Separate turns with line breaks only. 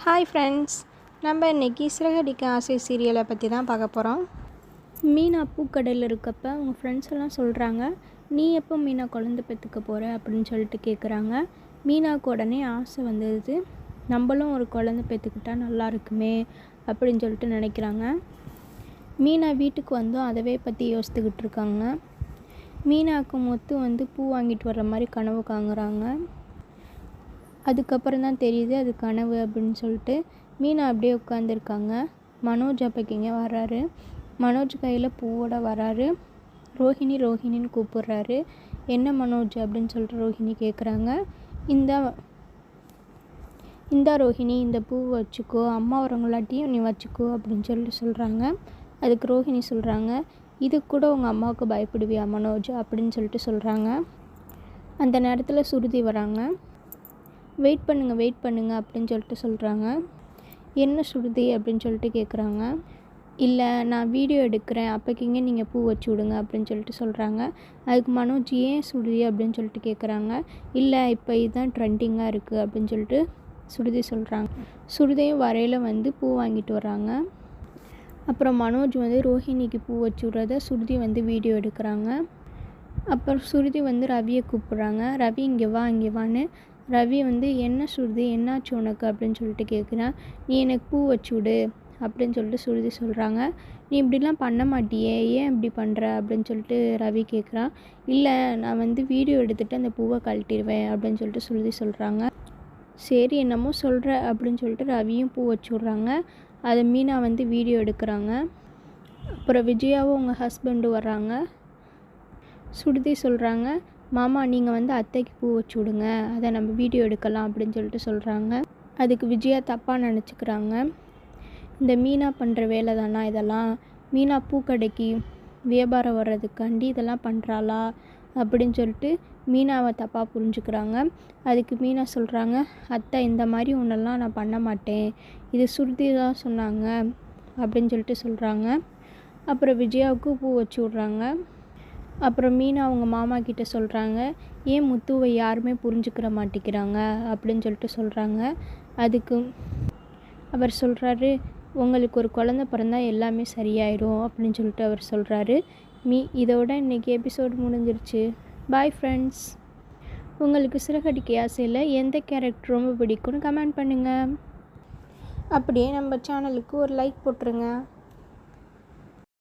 Hi friends, நம்ம இன்றைக்கி சிறகடிக்க ஆசை சீரியலை பற்றி தான் பார்க்க போகிறோம். மீனா பூக்கடையில் இருக்கப்ப அவங்க ஃப்ரெண்ட்ஸ் எல்லாம் சொல்கிறாங்க, நீ எப்போ மீனா குழந்தை பெற்றுக்க போகிற அப்படின்னு சொல்லிட்டு கேட்குறாங்க. மீனாவுக்கு உடனே ஆசை வந்தது, நம்மளும் ஒரு குழந்தை பெற்றுக்கிட்டா நல்லா இருக்குமே அப்படின்னு சொல்லிட்டு நினைக்கிறாங்க. மீனா வீட்டுக்கு வந்தும் அதவே பற்றி யோசித்துக்கிட்டு இருக்காங்க. மீனாவுக்கு முத்து பூ வாங்கிட்டு வர்ற மாதிரி கனவு காங்குறாங்க. அதுக்கப்புறம் தான் தெரியுது அது கனவு அப்படின்னு சொல்லிட்டு. மீனா அப்படியே உட்காந்துருக்காங்க. மனோஜ் அப்போக்கிங்க வர்றாரு. மனோஜ் கையில் பூவோட வராரு. ரோஹிணின்னு கூப்பிட்றாரு. என்ன மனோஜ் அப்படின்னு சொல்லிட்டு ரோஹிணி கேட்குறாங்க. இந்தா ரோஹிணி, இந்த பூவை வச்சுக்கோ, அம்மா வரவங்களாட்டியும் நீ வச்சுக்கோ அப்படின்னு சொல்லிட்டு சொல்கிறாங்க. அதுக்கு ரோஹிணி சொல்கிறாங்க, இது கூட உங்கள் அம்மாவுக்கு பயப்படுவியா மனோஜ் அப்படின்னு சொல்லிட்டு சொல்கிறாங்க. அந்த நேரத்தில் சுருதி வராங்க. வெயிட் பண்ணுங்க அப்படின்னு சொல்லிட்டு சொல்கிறாங்க. என்ன சுருதி அப்படின்னு சொல்லிட்டு கேட்குறாங்க. இல்லை, நான் வீடியோ எடுக்கிறேன், அப்போக்கிங்க நீங்கள் பூ வச்சு விடுங்க அப்படின்னு சொல்லிட்டு சொல்கிறாங்க. அதுக்கு மனோஜ் ஏன் சுருதி அப்படின்னு சொல்லிட்டு கேட்குறாங்க. இல்லை, இப்போ இதுதான் ட்ரெண்டிங்காக இருக்குது அப்படின்னு சொல்லிட்டு சுருதி சொல்கிறாங்க. சுருதியும் வரையில் பூ வாங்கிட்டு வராங்க. அப்புறம் மனோஜ் ரோஹிணிக்கு பூ வச்சு விட்றத சுருதி வீடியோ எடுக்கிறாங்க. அப்புறம் சுருதி ரவியை கூப்பிட்றாங்க. ரவி இங்கே வான்னு. ரவி என்ன சுருதி, என்னாச்சு உனக்கு அப்படின்னு சொல்லிட்டு கேட்குறேன். நீ எனக்கு பூ வச்சு விடு அப்படின்னு சொல்லிட்டு சுருதி சொல்கிறாங்க. நீ இப்படிலாம் பண்ண மாட்டியே, ஏன் இப்படி பண்ணுற அப்படின்னு சொல்லிட்டு ரவி கேட்குறான். இல்லை, நான் வீடியோ எடுத்துகிட்டு அந்த பூவை கழட்டிடுவேன் அப்படின்னு சொல்லிட்டு சுருதி சொல்கிறாங்க. சரி, என்னமோ சொல்கிற அப்படின்னு சொல்லிட்டு ரவியும் பூ வச்சு விட்றாங்க. அதை மீனா வீடியோ எடுக்கிறாங்க. அப்புறம் விஜயாவும் உங்கள் ஹஸ்பண்டும் வர்றாங்க. சுருதி சொல்கிறாங்க, மாமா நீங்கள் அத்தைக்கு பூ வச்சு விடுங்க, அதை நம்ம வீடியோ எடுக்கலாம் அப்படின்னு சொல்லிட்டு சொல்கிறாங்க. அதுக்கு விஜயா தப்பாக நினச்சிக்கிறாங்க. இந்த மீனா பண்ணுற வேலை தானா இதெல்லாம்? மீனா பூக்கடைக்கு வியாபாரம் வர்றதுக்காண்டி இதெல்லாம் பண்ணுறாளா அப்படின்னு சொல்லிட்டு மீனாவை தப்பாக புரிஞ்சுக்கிறாங்க. அதுக்கு மீனா சொல்கிறாங்க, அத்தை இந்த மாதிரி ஒன்றெல்லாம் நான் பண்ண மாட்டேன், இது சுருதி தான் சொன்னாங்க அப்படின்னு சொல்லிட்டு சொல்கிறாங்க. அப்புறம் விஜயாவுக்கு பூ வச்சு விட்றாங்க. அப்புறம் மீனா அவங்க மாமா கிட்டே சொல்கிறாங்க, ஏன் முத்துவை யாருமே புரிஞ்சுக்கிற மாட்டேங்கிறாங்க அப்படின்னு சொல்லிட்டு சொல்கிறாங்க. அதுக்கு அவர் சொல்கிறாரு, உங்களுக்கு ஒரு குழந்தை பிறந்தா எல்லாமே சரியாயிடும் அப்படின்னு சொல்லிட்டு அவர் சொல்கிறாரு. இதோட இன்றைக்கி எபிசோடு முடிஞ்சிருச்சு. Bye friends. உங்களுக்கு சிறகடிக்க ஆசையில் எந்த கேரக்டர் ரொம்ப பிடிக்கும்னு கமெண்ட் பண்ணுங்கள். அப்படியே நம்ம சேனலுக்கு ஒரு லைக் போட்டுருங்க.